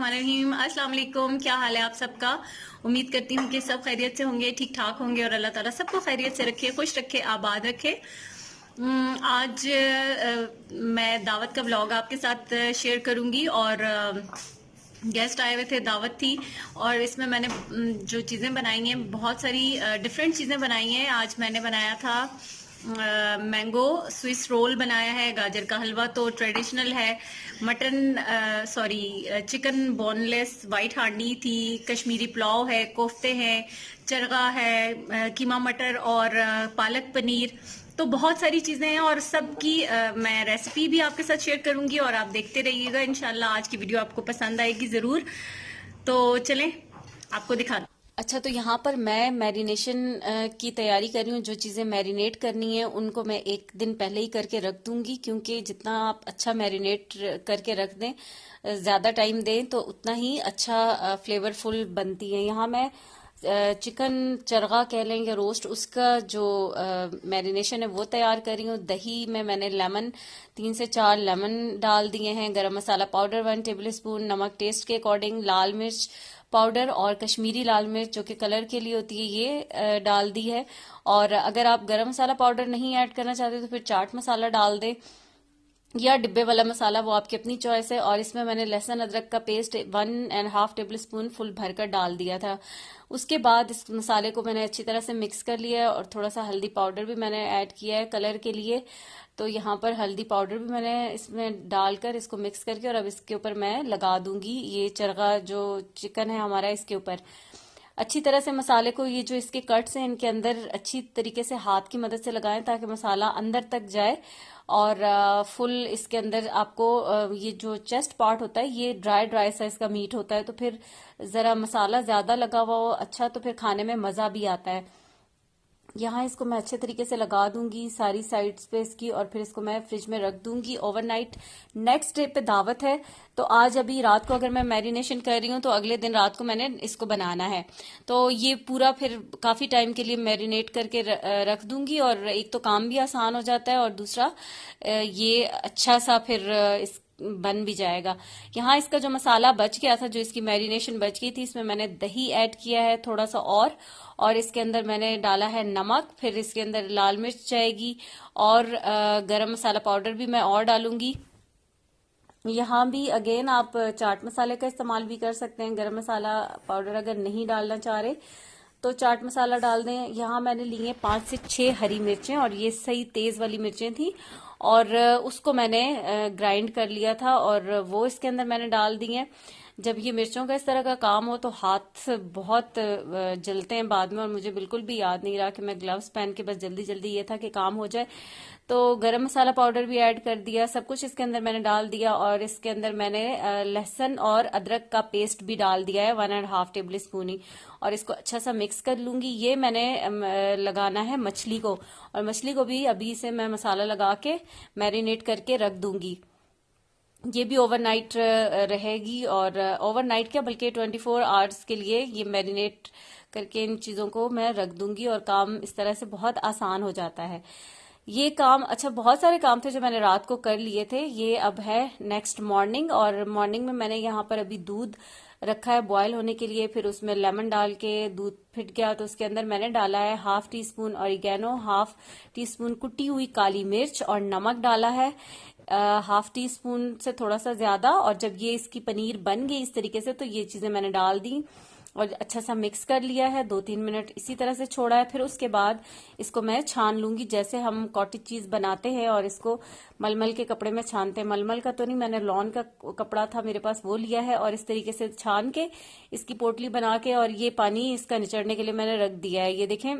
बिस्मिल्लाहिर्रहमानिर्रहीम। अस्सलाम वालेकुम। क्या हाल है आप सबका? उम्मीद करती हूँ कि सब खैरियत से होंगे, ठीक ठाक होंगे और अल्लाह ताला सबको खैरियत से रखे, खुश रखे, आबाद रखे। आज मैं दावत का व्लॉग आपके साथ शेयर करूंगी और गेस्ट आए हुए थे, दावत थी और इसमें मैंने जो चीज़ें बनाई हैं, बहुत सारी डिफरेंट चीज़ें बनाई हैं। आज मैंने बनाया था मैंगो स्विस रोल बनाया है, गाजर का हलवा तो ट्रेडिशनल है, चिकन बोनलेस वाइट हांडी थी, कश्मीरी पुलाव है, कोफ्ते हैं, चरगा है, कीमा मटर और पालक पनीर। तो बहुत सारी चीजें हैं और सबकी मैं रेसिपी भी आपके साथ शेयर करूंगी और आप देखते रहिएगा। इंशाल्लाह आज की वीडियो आपको पसंद आएगी जरूर। तो चलें आपको दिखा। अच्छा, तो यहाँ पर मैं मैरिनेशन की तैयारी कर रही हूँ। जो चीज़ें मैरिनेट करनी है उनको मैं एक दिन पहले ही करके रख दूंगी, क्योंकि जितना आप अच्छा मैरिनेट करके रख दें, ज़्यादा टाइम दें, तो उतना ही अच्छा फ्लेवरफुल बनती है। यहाँ मैं चिकन चरगा कह लें या रोस्ट, उसका जो मैरिनेशन है वो तैयार कर रही हूँ। दही में मैंने लेमन 3 से 4 लेमन डाल दिए हैं, गरम मसाला पाउडर 1 टेबल स्पून, नमक टेस्ट के अकॉर्डिंग, लाल मिर्च पाउडर और कश्मीरी लाल मिर्च जो कि कलर के लिए होती है ये डाल दी है। और अगर आप गरम मसाला पाउडर नहीं ऐड करना चाहते तो फिर चाट मसाला डाल दें या डिब्बे वाला मसाला, वो आपकी अपनी चॉइस है। और इसमें मैंने लहसुन अदरक का पेस्ट 1.5 टेबल स्पून फुल भरकर डाल दिया था। उसके बाद इस मसाले को मैंने अच्छी तरह से मिक्स कर लिया है और थोड़ा सा हल्दी पाउडर भी मैंने ऐड किया है कलर के लिए। तो यहाँ पर हल्दी पाउडर भी मैंने इसमें डालकर इसको मिक्स करके और अब इसके ऊपर मैं लगा दूंगी ये चरगा जो चिकन है हमारा, इसके ऊपर अच्छी तरह से मसाले को, ये जो इसके कट्स हैं इनके अंदर अच्छी तरीके से हाथ की मदद से लगाएं ताकि मसाला अंदर तक जाए। और फुल इसके अंदर आपको ये जो चेस्ट पार्ट होता है ये ड्राई ड्राई सा इसका मीट होता है, तो फिर जरा मसाला ज्यादा लगा हुआ हो अच्छा, तो फिर खाने में मजा भी आता है। यहाँ इसको मैं अच्छे तरीके से लगा दूंगी सारी साइड्स पे इसकी, और फिर इसको मैं फ्रिज में रख दूंगी ओवरनाइट। नेक्स्ट डे पे दावत है, तो आज अभी रात को अगर मैं मैरिनेशन कर रही हूँ तो अगले दिन रात को मैंने इसको बनाना है। तो ये पूरा फिर काफी टाइम के लिए मैरिनेट करके रख दूंगी, और एक तो काम भी आसान हो जाता है और दूसरा ये अच्छा सा फिर इस बन भी जाएगा। यहाँ इसका जो मसाला बच गया था, जो इसकी मैरिनेशन बच गई थी, इसमें मैंने दही ऐड किया है थोड़ा सा और इसके अंदर मैंने डाला है नमक, फिर इसके अंदर लाल मिर्च जाएगी और गरम मसाला पाउडर भी मैं और डालूंगी। यहाँ भी अगेन आप चाट मसाले का इस्तेमाल भी कर सकते हैं। गरम मसाला पाउडर अगर नहीं डालना चाह रहे तो चाट मसाला डाल दें। यहाँ मैंने लिए 5 से 6 हरी मिर्चें और ये सही तेज वाली मिर्चें थी, और उसको मैंने ग्राइंड कर लिया था और वो इसके अंदर मैंने डाल दी हैं। जब ये मिर्चों का इस तरह का काम हो तो हाथ बहुत जलते हैं बाद में, और मुझे बिल्कुल भी याद नहीं रहा कि मैं ग्लव्स पहन के, बस जल्दी जल्दी ये था कि काम हो जाए। तो गरम मसाला पाउडर भी ऐड कर दिया, सब कुछ इसके अंदर मैंने डाल दिया, और इसके अंदर मैंने लहसुन और अदरक का पेस्ट भी डाल दिया है 1.5 टेबल स्पून ही, और इसको अच्छा सा मिक्स कर लूंगी। ये मैंने लगाना है मछली को, और मछली को भी अभी से मैं मसाला लगा के मैरिनेट करके रख दूंगी। ये भी ओवरनाइट रहेगी, और ओवरनाइट क्या बल्कि 24 आवर्स के लिए ये मैरिनेट करके इन चीजों को मैं रख दूंगी, और काम इस तरह से बहुत आसान हो जाता है ये काम। अच्छा, बहुत सारे काम थे जो मैंने रात को कर लिए थे, ये अब है नेक्स्ट मॉर्निंग। और मॉर्निंग में मैंने यहाँ पर अभी दूध रखा है बॉयल होने के लिए, फिर उसमें लेमन डाल के दूध फिट गया तो उसके अंदर मैंने डाला है 1/2 टीस्पून ऑरिगेनो, 1/2 टीस्पून कुटी हुई काली मिर्च, और नमक डाला है 1/2 टीस्पून से थोड़ा सा ज्यादा। और जब ये इसकी पनीर बन गई इस तरीके से तो ये चीजें मैंने डाल दी और अच्छा सा मिक्स कर लिया है, 2-3 मिनट इसी तरह से छोड़ा है। फिर उसके बाद इसको मैं छान लूंगी, जैसे हम कॉटेज चीज बनाते हैं और इसको मलमल के कपड़े में छानते हैं। मलमल का तो नहीं, मैंने लॉन का कपड़ा था मेरे पास, वो लिया है, और इस तरीके से छान के इसकी पोटली बना के, और ये पानी इसका निचड़ने के लिए मैंने रख दिया है। ये देखें,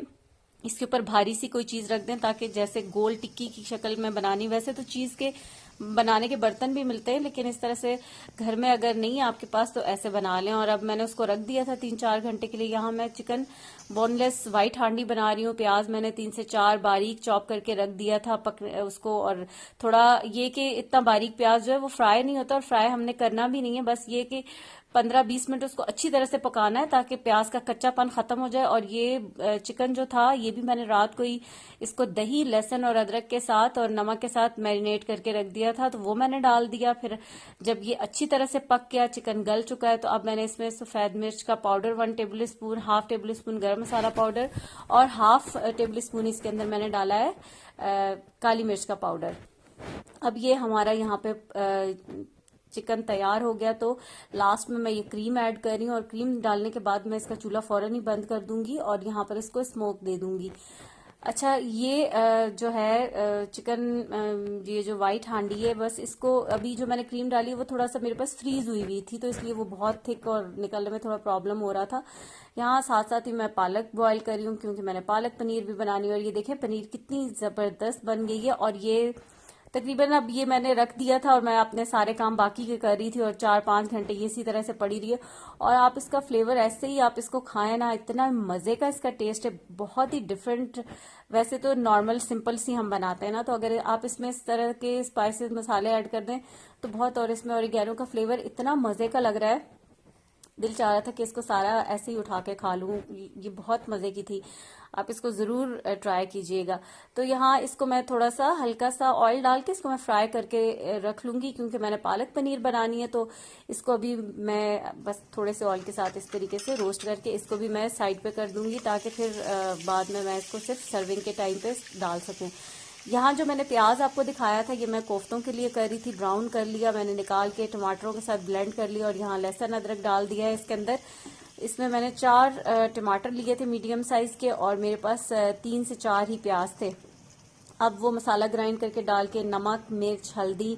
इसके ऊपर भारी सी कोई चीज रख दें ताकि जैसे गोल टिक्की की शक्ल में बनानी, वैसे तो चीज के बनाने के बर्तन भी मिलते हैं, लेकिन इस तरह से घर में अगर नहीं है आपके पास तो ऐसे बना लें। और अब मैंने उसको रख दिया था 3-4 घंटे के लिए। यहाँ मैं चिकन बोनलेस वाइट हांडी बना रही हूँ। प्याज मैंने 3 से 4 बारीक चॉप करके रख दिया था उसको, और थोड़ा ये कि इतना बारीक प्याज जो है वो फ्राई नहीं होता, और फ्राई हमने करना भी नहीं है, बस ये कि 15-20 मिनट उसको अच्छी तरह से पकाना है ताकि प्याज का कच्चापन खत्म हो जाए। और ये चिकन जो था ये भी मैंने रात को ही इसको दही, लहसुन और अदरक के साथ और नमक के साथ मैरिनेट करके रख दिया गया था तो वो मैंने डाल दिया। फिर जब ये अच्छी तरह से पक गया, चिकन गल चुका है, तो अब मैंने इसमें सफेद मिर्च का powder 1 table spoon, half table spoon गरम मसाला पाउडर और हाफ टेबल स्पून इसके अंदर मैंने डाला है काली मिर्च का पाउडर। अब ये हमारा यहाँ पे चिकन तैयार हो गया, तो लास्ट में मैं ये क्रीम ऐड कर रही हूँ और क्रीम डालने के बाद मैं इसका चूल्हा फौरन ही बंद कर दूंगी और यहाँ पर इसको स्मोक दे दूंगी। अच्छा, ये जो है चिकन, ये जो व्हाइट हांडी है, बस इसको अभी जो मैंने क्रीम डाली वो थोड़ा सा मेरे पास फ्रीज हुई हुई थी, तो इसलिए वो बहुत थिक और निकलने में थोड़ा प्रॉब्लम हो रहा था। यहाँ साथ साथ ही मैं पालक बॉईल कर रही हूँ क्योंकि मैंने पालक पनीर भी बनानी है। और ये देखें पनीर कितनी जबरदस्त बन गई है। और ये तकरीबन अब ये मैंने रख दिया था और मैं अपने सारे काम बाकी के कर रही थी और 4-5 घंटे ये इसी तरह से पड़ी रही है। और आप इसका फ्लेवर ऐसे ही आप इसको खाएं ना, इतना मजे का इसका टेस्ट है, बहुत ही डिफरेंट। वैसे तो नॉर्मल सिंपल सी हम बनाते हैं ना, तो अगर आप इसमें इस तरह के स्पाइसेस मसाले ऐड कर दें तो बहुत, और इसमें ऑरिगैनो का फ्लेवर इतना मजे का लग रहा है, दिल चाह रहा था कि इसको सारा ऐसे ही उठा के खा लूं। ये बहुत मजे की थी, आप इसको जरूर ट्राई कीजिएगा। तो यहाँ इसको मैं थोड़ा सा हल्का सा ऑयल डाल के इसको मैं फ्राई करके रख लूंगी क्योंकि मैंने पालक पनीर बनानी है। तो इसको अभी मैं बस थोड़े से ऑयल के साथ इस तरीके से रोस्ट करके इसको भी मैं साइड पे कर दूंगी ताकि फिर बाद में मैं इसको सिर्फ सर्विंग के टाइम पे डाल सकूं। यहाँ जो मैंने प्याज आपको दिखाया था ये मैं कोफ्तों के लिए कर रही थी, ब्राउन कर लिया मैंने, निकाल के टमाटरों के साथ ब्लेंड कर लिया और यहाँ लहसुन अदरक डाल दिया है इसके अंदर। इसमें मैंने 4 टमाटर लिए थे मीडियम साइज के और मेरे पास 3 से 4 ही प्याज थे। अब वो मसाला ग्राइंड करके डाल के नमक, मिर्च, हल्दी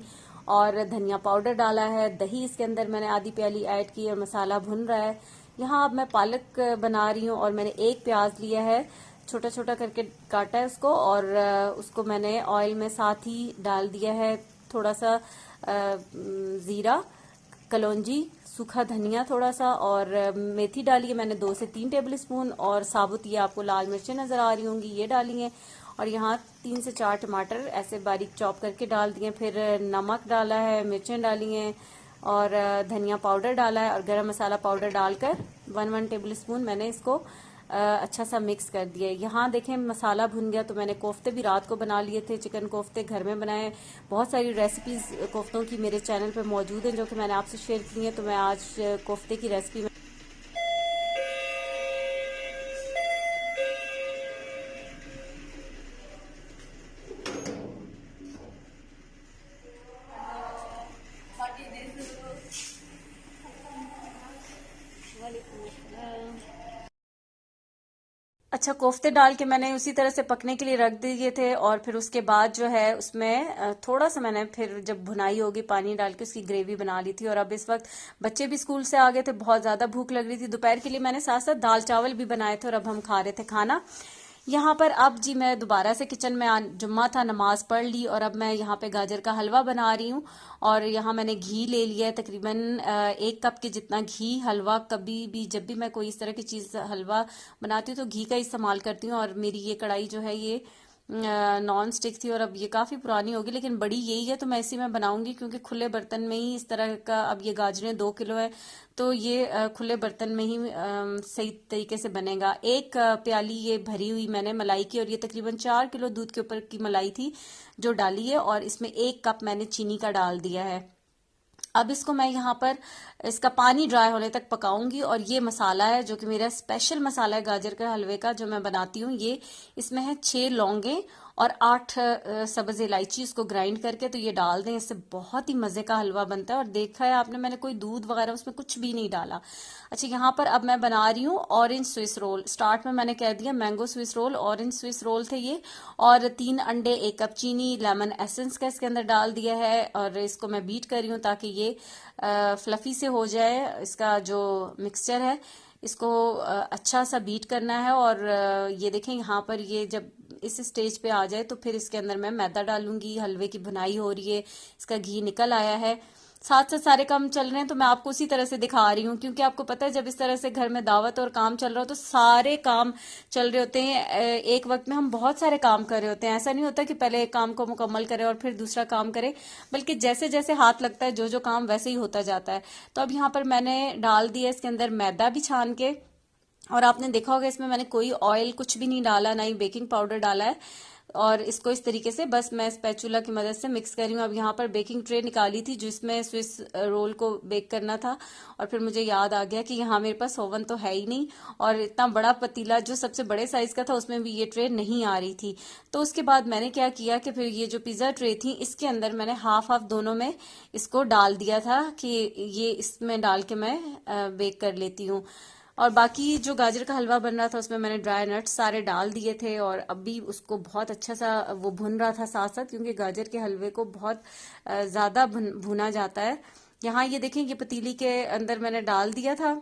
और धनिया पाउडर डाला है। दही इसके अंदर मैंने आधी प्याली ऐड की और मसाला भुन रहा है। यहाँ अब मैं पालक बना रही हूँ और मैंने एक प्याज लिया है, छोटा छोटा करके काटा है उसको और उसको मैंने ऑयल में साथ ही डाल दिया है। थोड़ा सा जीरा, कलौंजी, सूखा धनिया थोड़ा सा और मेथी डाली है मैंने 2 से 3 टेबल स्पून और साबुत ये आपको लाल मिर्चें नजर आ रही होंगी ये डाली हैं। और यहाँ 3 से 4 टमाटर ऐसे बारीक चॉप करके डाल दिए। फिर नमक डाला है, मिर्चें डाली हैं और धनिया पाउडर डाला है और गरम मसाला पाउडर डालकर 1 टेबल स्पून मैंने इसको अच्छा सा मिक्स कर दिया। यहाँ देखें मसाला भुन गया तो मैंने कोफ्ते भी रात को बना लिए थे, चिकन कोफ्ते घर में बनाए। बहुत सारी रेसिपीज कोफ्तों की मेरे चैनल पे मौजूद हैं जो कि मैंने आपसे शेयर की हैं, तो मैं आज कोफ्ते की रेसिपी अच्छा, कोफ्ते डाल के मैंने उसी तरह से पकने के लिए रख दिए थे और फिर उसके बाद जो है उसमें थोड़ा सा मैंने फिर जब भुनाई होगी पानी डाल के उसकी ग्रेवी बना ली थी। और अब इस वक्त बच्चे भी स्कूल से आ गए थे, बहुत ज्यादा भूख लग रही थी। दोपहर के लिए मैंने साथ साथ दाल चावल भी बनाए थे और अब हम खा रहे थे खाना। यहाँ पर अब जी मैं दोबारा से किचन में, जुम्मा था, नमाज पढ़ ली और अब मैं यहाँ पे गाजर का हलवा बना रही हूँ। और यहाँ मैंने घी ले लिया है, तकरीबन 1 कप के जितना घी। हलवा कभी भी जब भी मैं कोई इस तरह की चीज़ हलवा बनाती हूँ तो घी का इस्तेमाल करती हूँ। और मेरी ये कढ़ाई जो है ये नॉन स्टिक थी और अब ये काफ़ी पुरानी होगी लेकिन बड़ी यही है तो मैं इसी में बनाऊंगी क्योंकि खुले बर्तन में ही इस तरह का, अब ये गाजरें 2 किलो है तो ये खुले बर्तन में ही सही तरीके से बनेगा। 1 प्याली ये भरी हुई मैंने मलाई की और ये तकरीबन 4 किलो दूध के ऊपर की मलाई थी जो डाली है और इसमें 1 कप मैंने चीनी का डाल दिया है। अब इसको मैं यहाँ पर इसका पानी ड्राई होने तक पकाऊंगी। और ये मसाला है जो कि मेरा स्पेशल मसाला है गाजर के हलवे का जो मैं बनाती हूँ। ये इसमें है 6 लौंगे और 8 सब्ज इलायची, इसको ग्राइंड करके तो ये डाल दें, इससे बहुत ही मजे का हलवा बनता है। और देखा है आपने मैंने कोई दूध वगैरह उसमें कुछ भी नहीं डाला। अच्छा, यहाँ पर अब मैं बना रही हूँ ऑरेंज स्विस रोल। स्टार्ट में मैंने कह दिया mango Swiss roll, orange Swiss roll थे ये। और 3 अंडे, 1 कप चीनी, लेमन एसेंस का इसके अंदर डाल दिया है और इसको मैं बीट कर रही हूँ ताकि ये फ्लफी से हो जाए। इसका जो मिक्सचर है इसको अच्छा सा बीट करना है। और ये देखें यहाँ पर ये जब इस स्टेज पे आ जाए तो फिर इसके अंदर मैं मैदा डालूंगी। हलवे की भुनाई हो रही है, इसका घी निकल आया है, साथ साथ सारे काम चल रहे हैं तो मैं आपको उसी तरह से दिखा रही हूँ क्योंकि आपको पता है जब इस तरह से घर में दावत और काम चल रहा हो तो सारे काम चल रहे होते हैं। एक वक्त में हम बहुत सारे काम कर रहे होते हैं। ऐसा नहीं होता कि पहले एक काम को मुकम्मल करें और फिर दूसरा काम करें, बल्कि जैसे जैसे हाथ लगता है जो जो काम वैसे ही होता जाता है। तो अब यहाँ पर मैंने डाल दिया इसके अंदर मैदा भी छान के और आपने देखा होगा इसमें मैंने कोई ऑयल कुछ भी नहीं डाला, ना ही बेकिंग पाउडर डाला है। और इसको इस तरीके से बस मैं स्पैचुला की मदद से मिक्स कर रही हूँ। अब यहाँ पर बेकिंग ट्रे निकाली थी जिसमें स्विस रोल को बेक करना था, और फिर मुझे याद आ गया कि यहाँ मेरे पास ओवन तो है ही नहीं, और इतना बड़ा पतीला जो सबसे बड़े साइज का था उसमें भी ये ट्रे नहीं आ रही थी। तो उसके बाद मैंने क्या किया कि फिर ये जो पिज्जा ट्रे थी इसके अंदर मैंने हाफ हाफ दोनों में इसको डाल दिया था कि ये इसमें डाल के मैं बेक कर लेती हूँ। और बाकी जो गाजर का हलवा बन रहा था उसमें मैंने ड्राई नट्स सारे डाल दिए थे, और अभी उसको बहुत अच्छा सा वो भुन रहा था साथ साथ, क्योंकि गाजर के हलवे को बहुत ज्यादा भुना जाता है। यहाँ ये देखें, ये पतीली के अंदर मैंने डाल दिया था,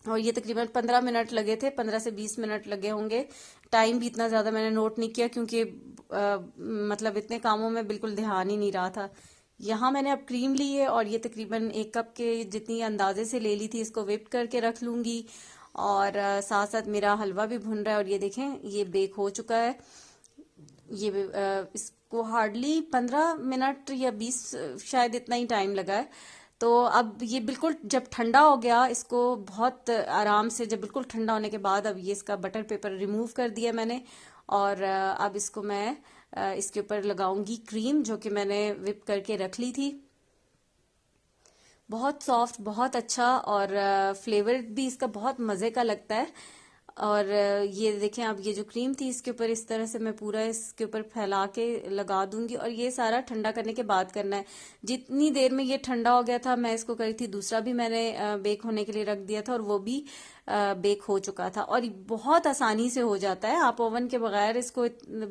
और ये तकरीबन 15 मिनट लगे थे, 15 से 20 मिनट लगे होंगे। टाइम भी इतना ज्यादा मैंने नोट नहीं किया, क्योंकि मतलब इतने कामों में बिल्कुल ध्यान ही नहीं रहा था। यहाँ मैंने अब क्रीम ली है, और ये तकरीबन 1 कप के जितनी अंदाजे से ले ली थी, इसको व्हिप करके रख लूंगी। और साथ साथ मेरा हलवा भी भुन रहा है, और ये देखें ये बेक हो चुका है। ये इसको हार्डली 15 मिनट या 20 शायद इतना ही टाइम लगा है। तो अब ये बिल्कुल जब ठंडा हो गया, इसको बहुत आराम से, जब बिल्कुल ठंडा होने के बाद अब ये इसका बटर पेपर रिमूव कर दिया मैंने, और अब इसको मैं इसके ऊपर लगाऊंगी क्रीम जो कि मैंने विप करके रख ली थी। बहुत सॉफ्ट, बहुत अच्छा, और फ्लेवर भी इसका बहुत मजे का लगता है। और ये देखें, अब ये जो क्रीम थी इसके ऊपर इस तरह से मैं पूरा इसके ऊपर फैला के लगा दूंगी, और ये सारा ठंडा करने के बाद करना है। जितनी देर में ये ठंडा हो गया था मैं इसको करी थी, दूसरा भी मैंने बेक होने के लिए रख दिया था, और वो भी बेक हो चुका था। और बहुत आसानी से हो जाता है, आप ओवन के बगैर इसको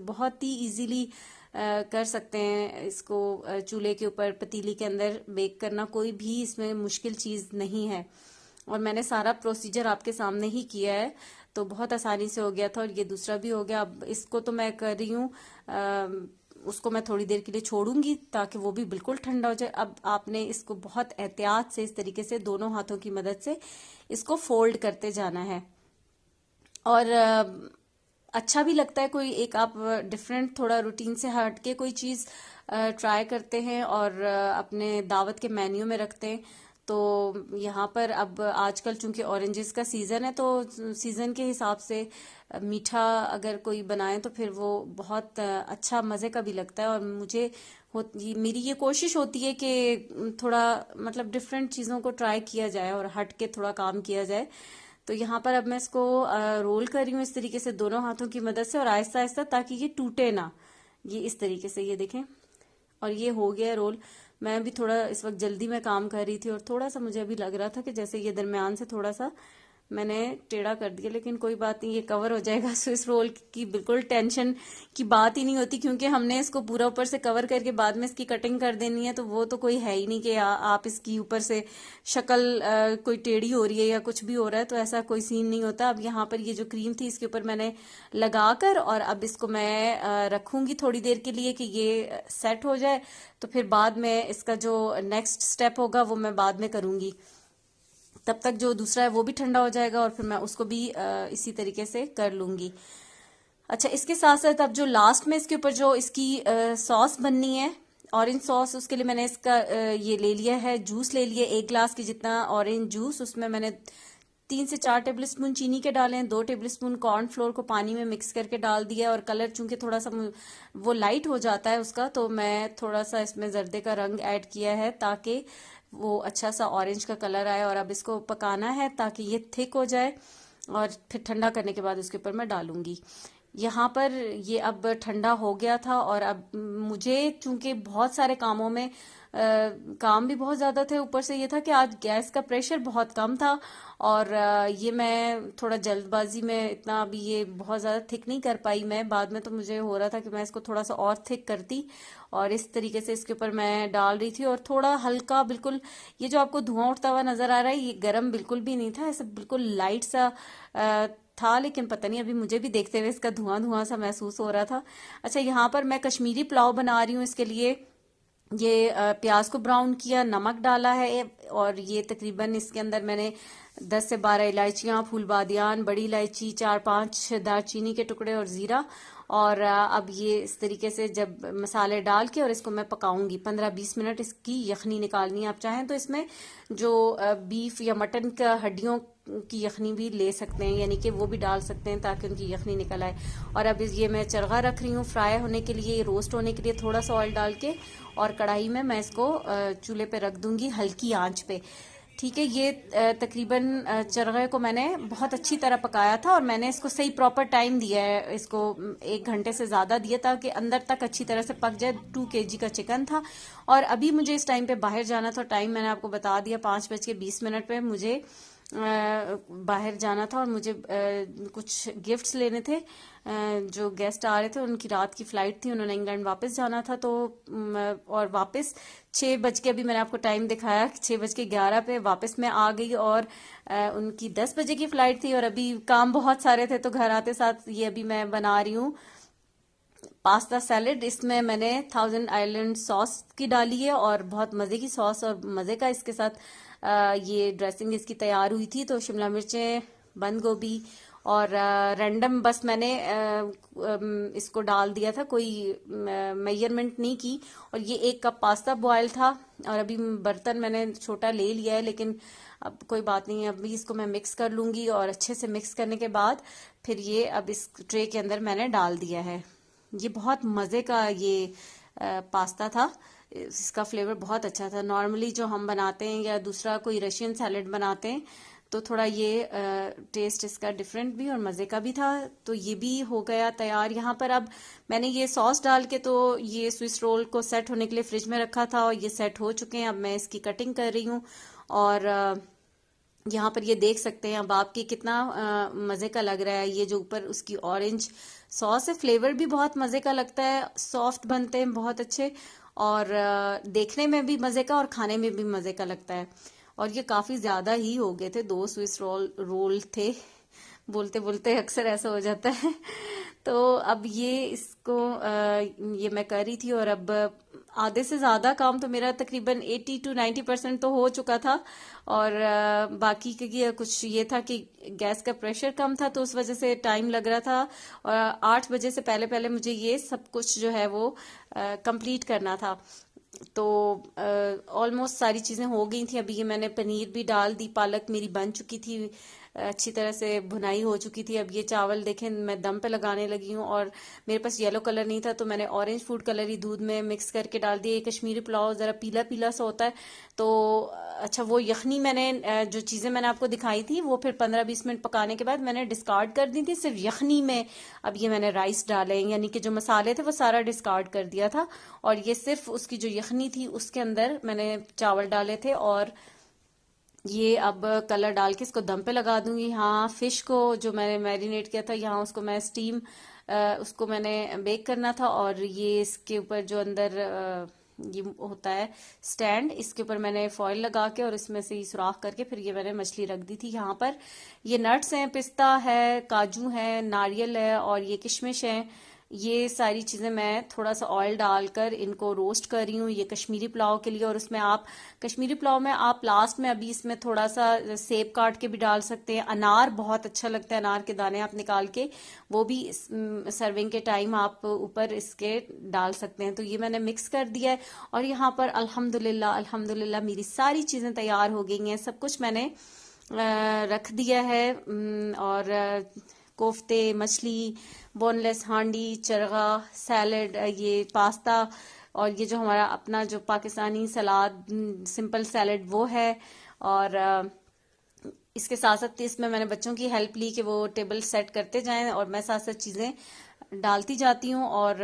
बहुत ही इजीली कर सकते हैं। इसको चूल्हे के ऊपर पतीली के अंदर बेक करना कोई भी इसमें मुश्किल चीज नहीं है, और मैंने सारा प्रोसीजर आपके सामने ही किया है, तो बहुत आसानी से हो गया था। और ये दूसरा भी हो गया। अब इसको तो मैं कर रही हूँ, उसको मैं थोड़ी देर के लिए छोड़ूंगी ताकि वो भी बिल्कुल ठंडा हो जाए। अब आपने इसको बहुत एहतियात से इस तरीके से दोनों हाथों की मदद से इसको फोल्ड करते जाना है, और अच्छा भी लगता है। कोई एक आप डिफरेंट, थोड़ा रूटीन से हट के कोई चीज ट्राई करते हैं और अपने दावत के मेन्यू में रखते हैं। तो यहाँ पर अब आजकल चूंकि ऑरेंजेस का सीजन है, तो सीजन के हिसाब से मीठा अगर कोई बनाए तो फिर वो बहुत अच्छा मजे का भी लगता है। और मुझे मेरी ये कोशिश होती है कि थोड़ा मतलब डिफरेंट चीजों को ट्राई किया जाए और हट के थोड़ा काम किया जाए। तो यहाँ पर अब मैं इसको रोल कर रही हूँ इस तरीके से दोनों हाथों की मदद से, और आहिस्ता आहिस्ता, ताकि ये टूटे ना। ये इस तरीके से, ये देखें, और ये हो गया रोल। मैं भी थोड़ा इस वक्त जल्दी में काम कर रही थी, और थोड़ा सा मुझे अभी लग रहा था कि जैसे ये दरमियान से थोड़ा सा मैंने टेढ़ा कर दिया, लेकिन कोई बात नहीं, ये कवर हो जाएगा। स्विस रोल की बिल्कुल टेंशन की बात ही नहीं होती, क्योंकि हमने इसको पूरा ऊपर से कवर करके बाद में इसकी कटिंग कर देनी है। तो वो तो कोई है ही नहीं कि आप इसकी ऊपर से शक्ल कोई टेढ़ी हो रही है या कुछ भी हो रहा है, तो ऐसा कोई सीन नहीं होता। अब यहाँ पर ये जो क्रीम थी इसके ऊपर मैंने लगाकर, और अब इसको मैं रखूंगी थोड़ी देर के लिए कि ये सेट हो जाए। तो फिर बाद में इसका जो नेक्स्ट स्टेप होगा वो मैं बाद में करूंगी। तब तक जो दूसरा है वो भी ठंडा हो जाएगा, और फिर मैं उसको भी इसी तरीके से कर लूंगी। अच्छा, इसके साथ साथ अब जो लास्ट में इसके ऊपर जो इसकी सॉस बननी है, ऑरेंज सॉस, उसके लिए मैंने इसका ये ले लिया है, जूस ले लिया 1 गिलास की जितना ऑरेंज जूस। उसमें मैंने 3 से 4 टेबल स्पून चीनी के डाले हैं, 2 टेबल स्पून कॉर्नफ्लोर को पानी में मिक्स करके डाल दिया। और कलर चूंकि थोड़ा सा वो लाइट हो जाता है उसका, तो मैं थोड़ा सा इसमें जर्दे का रंग ऐड किया है ताकि वो अच्छा सा ऑरेंज का कलर आए। और अब इसको पकाना है ताकि ये थिक हो जाए, और फिर ठंडा करने के बाद उसके ऊपर मैं डालूंगी। यहाँ पर ये अब ठंडा हो गया था, और अब मुझे चूंकि बहुत सारे कामों में काम भी बहुत ज्यादा थे, ऊपर से ये था कि आज गैस का प्रेशर बहुत कम था, और ये मैं थोड़ा जल्दबाजी में इतना अभी ये बहुत ज्यादा थिक नहीं कर पाई मैं। बाद में तो मुझे हो रहा था कि मैं इसको थोड़ा सा और थिक करती, और इस तरीके से इसके ऊपर मैं डाल रही थी। और थोड़ा हल्का, बिल्कुल ये जो आपको धुआं उठता हुआ नजर आ रहा है, ये गर्म बिल्कुल भी नहीं था, ऐसा बिल्कुल लाइट सा था, लेकिन पता नहीं अभी मुझे भी देखते हुए इसका धुआं धुआं सा महसूस हो रहा था। अच्छा, यहाँ पर मैं कश्मीरी पुलाव बना रही हूँ। इसके लिए ये प्याज को ब्राउन किया, नमक डाला है, और ये तकरीबन इसके अंदर मैंने 10 से 12 इलायचियां, फूल बादियान, बड़ी इलायची, 4-5 दालचीनी के टुकड़े और जीरा, और अब ये इस तरीके से जब मसाले डाल के और इसको मैं पकाऊंगी 15-20 मिनट, इसकी यखनी निकालनी है। आप चाहें तो इसमें जो बीफ या मटन का हड्डियों की यखनी भी ले सकते हैं, यानी कि वो भी डाल सकते हैं ताकि उनकी यखनी निकल आए। और अब ये मैं चरगा रख रही हूँ फ्राई होने के लिए, रोस्ट होने के लिए, थोड़ा सा ऑयल डाल के, और कढ़ाई में मैं इसको चूल्हे पे रख दूंगी हल्की आंच पे। ठीक है, ये तकरीबन चरगे को मैंने बहुत अच्छी तरह पकाया था और मैंने इसको सही प्रॉपर टाइम दिया है, इसको 1 घंटे से ज़्यादा दिया ताकि अंदर तक अच्छी तरह से पक जाए। 2 kg का चिकन था और अभी मुझे इस टाइम पे बाहर जाना था। टाइम मैंने आपको बता दिया, 5:20 पे मुझे बाहर जाना था और मुझे कुछ गिफ्ट्स लेने थे। जो गेस्ट आ रहे थे उनकी रात की फ्लाइट थी, उन्होंने इंग्लैंड वापस जाना था, तो और वापस 6 बज के, अभी मैंने आपको टाइम दिखाया, 6:11 पे वापस मैं आ गई और उनकी 10 बजे की फ्लाइट थी और अभी काम बहुत सारे थे, तो घर आते साथ ये अभी मैं बना रही हूँ पास्ता सैलेड। इसमें मैंने 1000 आइलैंड सॉस की डाली है और बहुत मज़े की सॉस और मज़े का इसके साथ ये ड्रेसिंग इसकी तैयार हुई थी। तो शिमला मिर्चें, बंद गोभी और रैंडम बस मैंने इसको डाल दिया था, कोई मेजरमेंट नहीं की। और ये 1 कप पास्ता बॉयल था और अभी बर्तन मैंने छोटा ले लिया है, लेकिन अब कोई बात नहीं है, अभी इसको मैं मिक्स कर लूंगी और अच्छे से मिक्स करने के बाद फिर ये अब इस ट्रे के अंदर मैंने डाल दिया है। ये बहुत मज़े का ये पास्ता था, इसका फ्लेवर बहुत अच्छा था। नॉर्मली जो हम बनाते हैं या दूसरा कोई रशियन सैलेड बनाते हैं तो थोड़ा ये टेस्ट इसका डिफरेंट भी और मज़े का भी था। तो ये भी हो गया तैयार। यहाँ पर अब मैंने ये सॉस डाल के तो ये स्विस रोल को सेट होने के लिए फ्रिज में रखा था और ये सेट हो चुके हैं। अब मैं इसकी कटिंग कर रही हूँ और यहाँ पर ये देख सकते हैं अब आपके कितना मज़े का लग रहा है। ये जो ऊपर उसकी ऑरेंज सॉस है, फ्लेवर भी बहुत मज़े का लगता है, सॉफ्ट बनते हैं बहुत अच्छे और देखने में भी मज़े का और खाने में भी मज़े का लगता है। और ये काफ़ी ज़्यादा ही हो गए थे, 2 स्विस रोल थे, बोलते बोलते अक्सर ऐसा हो जाता है। तो अब ये इसको ये मैं कर रही थी और अब आधे से ज़्यादा काम तो मेरा तकरीबन 80 to 90% तो हो चुका था। और बाकी क्योंकि कुछ ये था कि गैस का प्रेशर कम था तो उस वजह से टाइम लग रहा था और 8 बजे से पहले पहले मुझे ये सब कुछ जो है वो कंप्लीट करना था। तो ऑलमोस्ट सारी चीज़ें हो गई थी। अभी ये मैंने पनीर भी डाल दी, पालक मेरी बन चुकी थी, अच्छी तरह से भुनाई हो चुकी थी। अब ये चावल देखें मैं दम पे लगाने लगी हूँ और मेरे पास येलो कलर नहीं था तो मैंने ऑरेंज फूड कलर ही दूध में मिक्स करके डाल दिया। कश्मीरी पुलाव ज़रा पीला पीला सा होता है तो अच्छा, वो यखनी मैंने जो चीज़ें मैंने आपको दिखाई थी वो फिर 15-20 मिनट पकाने के बाद मैंने डिस्कार्ड कर दी थी सिर्फ यखनी में। अब ये मैंने राइस डाले, यानी कि जो मसाले थे वो सारा डिस्कार्ड कर दिया था और ये सिर्फ उसकी जो यखनी थी उसके अंदर मैंने चावल डाले थे। और ये अब कलर डाल के इसको दम पे लगा दूंगी। यहाँ फिश को जो मैंने मैरिनेट किया था यहाँ उसको मैं स्टीम उसको मैंने बेक करना था और ये इसके ऊपर जो अंदर ये होता है स्टैंड, इसके ऊपर मैंने फॉइल लगा के और इसमें से सुराख करके फिर ये मैंने मछली रख दी थी। यहाँ पर ये नट्स हैं, पिस्ता है, काजू है, नारियल है और ये किशमिश है। ये सारी चीज़ें मैं थोड़ा सा ऑयल डालकर इनको रोस्ट कर रही हूँ ये कश्मीरी पुलाव के लिए। और उसमें आप कश्मीरी पुलाव में आप लास्ट में अभी इसमें थोड़ा सा सेब काट के भी डाल सकते हैं। अनार बहुत अच्छा लगता है, अनार के दाने आप निकाल के वो भी सर्विंग के टाइम आप ऊपर इसके डाल सकते हैं। तो ये मैंने मिक्स कर दिया है और यहाँ पर अल्हम्दुलिल्लाह अल्हम्दुलिल्लाह मेरी सारी चीज़ें तैयार हो गई हैं। सब कुछ मैंने रख दिया है और कोफ्ते, मछली, बोनलेस हांडी, चरगा, सैलड, ये पास्ता और ये जो हमारा अपना जो पाकिस्तानी सलाद सिंपल सैलड वो है। और इसके साथ साथ इसमें मैंने बच्चों की हेल्प ली कि वो टेबल सेट करते जाएं और मैं साथ साथ चीज़ें डालती जाती हूँ और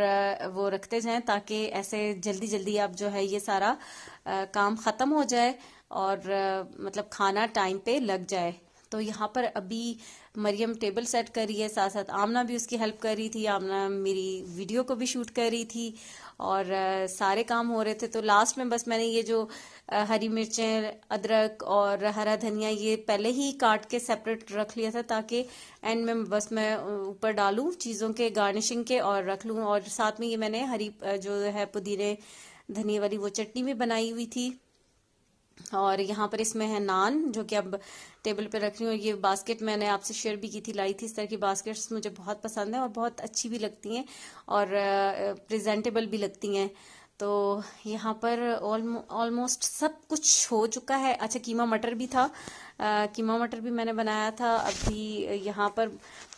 वो रखते जाएं ताकि ऐसे जल्दी जल्दी आप जो है ये सारा काम ख़त्म हो जाए और मतलब खाना टाइम पे लग जाए। तो यहाँ पर अभी मरियम टेबल सेट कर रही है, साथ साथ आमना भी उसकी हेल्प कर रही थी। आमना मेरी वीडियो को भी शूट कर रही थी और सारे काम हो रहे थे। तो लास्ट में बस मैंने ये जो हरी मिर्चें, अदरक और हरा धनिया ये पहले ही काट के सेपरेट रख लिया था ताकि एंड में बस मैं ऊपर डालूं चीज़ों के गार्निशिंग के और रख लूं। और साथ में ये मैंने हरी जो है पुदीने धनिया वाली वो चटनी भी बनाई हुई थी। और यहाँ पर इसमें है नान, जो कि अब टेबल पे रख रही हूँ। ये बास्केट मैंने आपसे शेयर भी की थी, लाई थी। इस तरह की बास्केट्स मुझे बहुत पसंद है और बहुत अच्छी भी लगती हैं और प्रेजेंटेबल भी लगती हैं। तो यहाँ पर ऑलमोस्ट सब कुछ हो चुका है। अच्छा, कीमा मटर भी था, कीमा मटर भी मैंने बनाया था। अभी यहाँ पर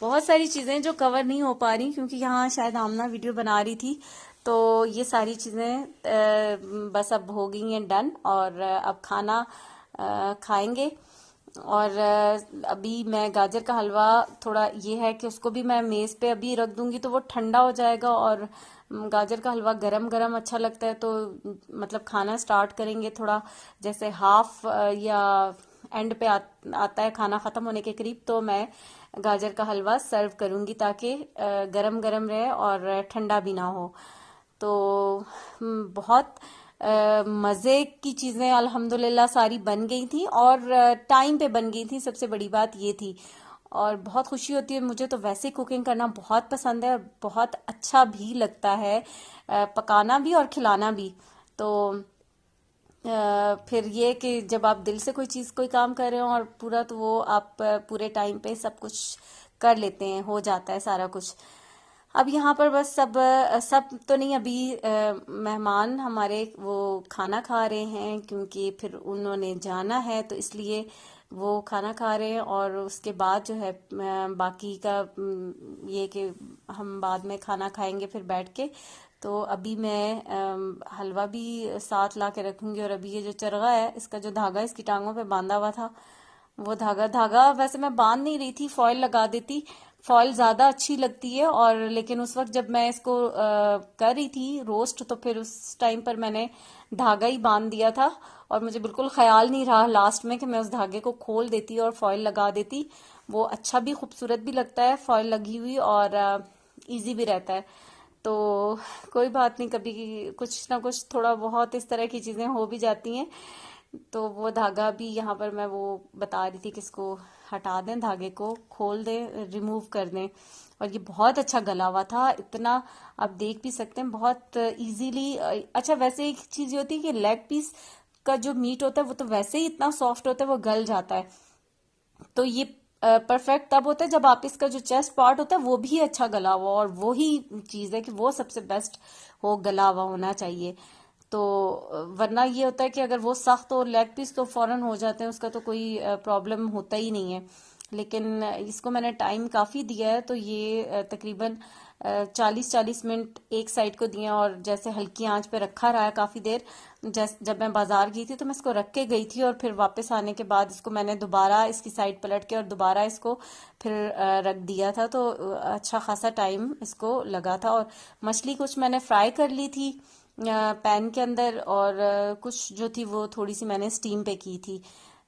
बहुत सारी चीज़ें जो कवर नहीं हो पा रही, क्योंकि यहाँ शायद आमना वीडियो बना रही थी, तो ये सारी चीज़ें बस अब हो गई हैं डन। और अब खाना खाएंगे। और अभी मैं गाजर का हलवा, थोड़ा ये है कि उसको भी मैं मेज़ पे अभी रख दूंगी तो वो ठंडा हो जाएगा। और गाजर का हलवा गरम गरम अच्छा लगता है, तो मतलब खाना स्टार्ट करेंगे थोड़ा जैसे हाफ या एंड पे आता है खाना खत्म होने के करीब, तो मैं गाजर का हलवा सर्व करूंगी ताकि गरम गरम रहे और ठंडा भी ना हो। तो बहुत मज़े की चीज़ें अल्हम्दुलिल्लाह सारी बन गई थी और टाइम पे बन गई थी, सबसे बड़ी बात ये थी। और बहुत खुशी होती है, मुझे तो वैसे कुकिंग करना बहुत पसंद है और बहुत अच्छा भी लगता है, पकाना भी और खिलाना भी। तो फिर ये कि जब आप दिल से कोई चीज़ कोई काम कर रहे हो और पूरा, तो वो आप पूरे टाइम पे सब कुछ कर लेते हैं, हो जाता है सारा कुछ। अब यहाँ पर बस सब तो नहीं, अभी मेहमान हमारे वो खाना खा रहे हैं, क्योंकि फिर उन्होंने जाना है, तो इसलिए वो खाना खा रहे हैं। और उसके बाद जो है बाकी का ये कि हम बाद में खाना खाएंगे फिर बैठ के। तो अभी मैं हलवा भी साथ ला के रखूंगी। और अभी ये जो चरगा है, इसका जो धागा इसकी टांगों पे बांधा हुआ था, वो धागा वैसे मैं बांध नहीं रही थी, फॉयल लगा देती, फॉयल ज्यादा अच्छी लगती है। और लेकिन उस वक्त जब मैं इसको कर रही थी रोस्ट, तो फिर उस टाइम पर मैंने धागा ही बांध दिया था और मुझे बिल्कुल ख्याल नहीं रहा लास्ट में कि मैं उस धागे को खोल देती और फॉयल लगा देती। वो अच्छा भी खूबसूरत भी लगता है फॉयल लगी हुई, और इजी भी रहता है। तो कोई बात नहीं, कभी कुछ ना कुछ थोड़ा बहुत इस तरह की चीजें हो भी जाती हैं। तो वो धागा भी यहाँ पर मैं वो बता रही थी कि इसको हटा दें, धागे को खोल दें, रिमूव कर दें। और ये बहुत अच्छा गला हुआ था, इतना आप देख भी सकते हैं बहुत इजीली। अच्छा, वैसे एक चीज ये होती है कि लेग पीस का जो मीट होता है वो तो वैसे ही इतना सॉफ्ट होता है, वो गल जाता है। तो ये परफेक्ट तब होता है जब आप इसका जो चेस्ट पार्ट होता है वो भी अच्छा गला हुआ, और वो ही चीज है कि वो सबसे बेस्ट हो, गला हुआ होना चाहिए। तो वरना ये होता है कि अगर वो सख्त हो लेग पीस तो फौरन हो जाते हैं, उसका तो कोई प्रॉब्लम होता ही नहीं है। लेकिन इसको मैंने टाइम काफ़ी दिया है, तो ये तकरीबन 40-40 मिनट एक साइड को दिए, और जैसे हल्की आंच पे रखा रहा है काफ़ी देर। जब मैं बाजार गई थी तो मैं इसको रख के गई थी, और फिर वापस आने के बाद इसको मैंने दोबारा इसकी साइड पलट के और दोबारा इसको फिर रख दिया था। तो अच्छा खासा टाइम इसको लगा था। और मछली कुछ मैंने फ्राई कर ली थी पैन के अंदर, और कुछ जो थी वो थोड़ी सी मैंने स्टीम पे की थी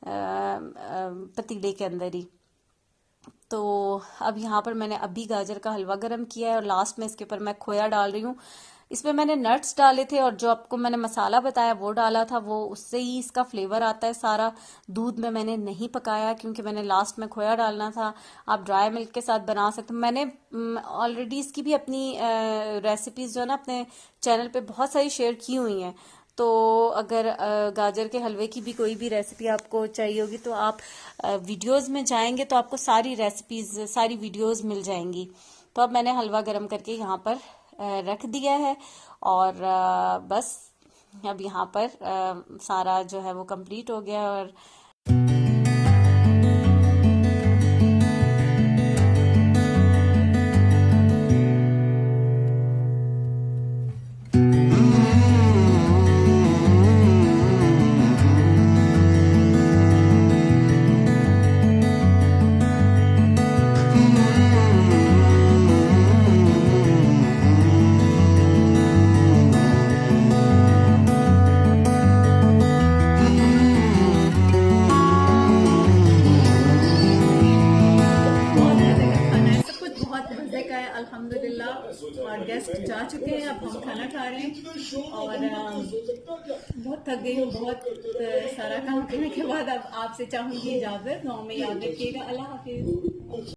पतीले के अंदर ही। तो अब यहाँ पर मैंने अभी गाजर का हलवा गरम किया है और लास्ट में इसके ऊपर मैं खोया डाल रही हूँ। इसमें मैंने नट्स डाले थे और जो आपको मैंने मसाला बताया वो डाला था, वो उससे ही इसका फ्लेवर आता है सारा। दूध में मैंने नहीं पकाया क्योंकि मैंने लास्ट में खोया डालना था। आप ड्राई मिल्क के साथ बना सकते हैं। मैंने ऑलरेडी इसकी भी अपनी रेसिपीज जो है ना अपने चैनल पे बहुत सारी शेयर की हुई हैं। तो अगर गाजर के हलवे की भी कोई भी रेसिपी आपको चाहिए होगी तो आप वीडियोस में जाएंगे तो आपको सारी रेसिपीज, सारी वीडियोस मिल जाएंगी। तो अब मैंने हलवा गरम करके यहाँ पर रख दिया है, और बस अब यहाँ पर सारा जो है वो कंप्लीट हो गया। और अल्हम्दुलिल्लाह। और गेस्ट जा चुके हैं, अब हम खाना खा रहे हैं और बहुत थक गई हूँ बहुत सारा काम करने के बाद। अब आपसे चाहूंगी इजाजत, दुआ में याद रखिएगा। अल्लाह हाफिज।